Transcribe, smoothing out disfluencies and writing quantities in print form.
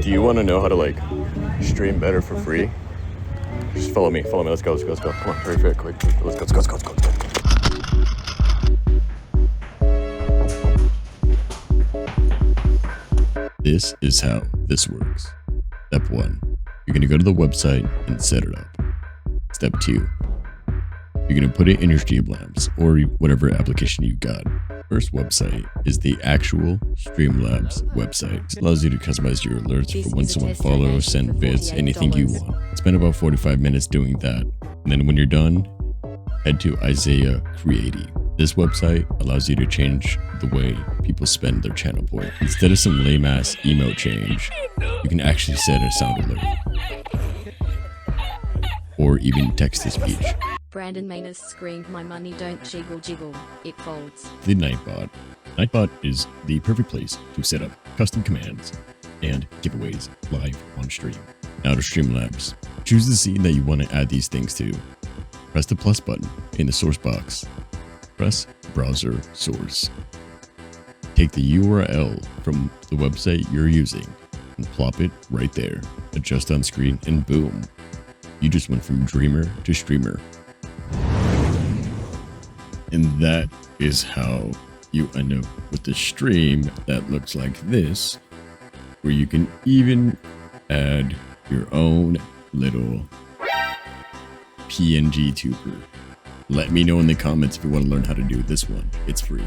Do you want to know how to like stream better for free? Just follow me. Let's go. Come on, very quick. Let's go. This is how this works. Step 1, you're going to go to the website and set it up. Step 2, you're going to put it in your Streamlabs or whatever application you got. First website is the actual Streamlabs website. It allows you to customize your alerts for when someone follows, send bits, anything you want. Spend about 45 minutes doing that. And then when you're done, head to Isaiah Creative. This website allows you to change the way people spend their channel point. Instead of some lame ass emote change, you can actually set a sound alert. Or even text to speech. Brandon Manus screamed, "My money don't jiggle jiggle, it folds." The Nightbot. Nightbot is the perfect place to set up custom commands and giveaways live on stream. Now to Streamlabs. Choose the scene that you want to add these things to. Press the plus button in the source box. Press browser source. Take the URL from the website you're using and plop it right there. Adjust on screen and boom. You just went from dreamer to streamer. And that is how you end up with a stream that looks like this, where you can even add your own little PNG tuber. Let me know in the comments if you want to learn how to do this one. It's free.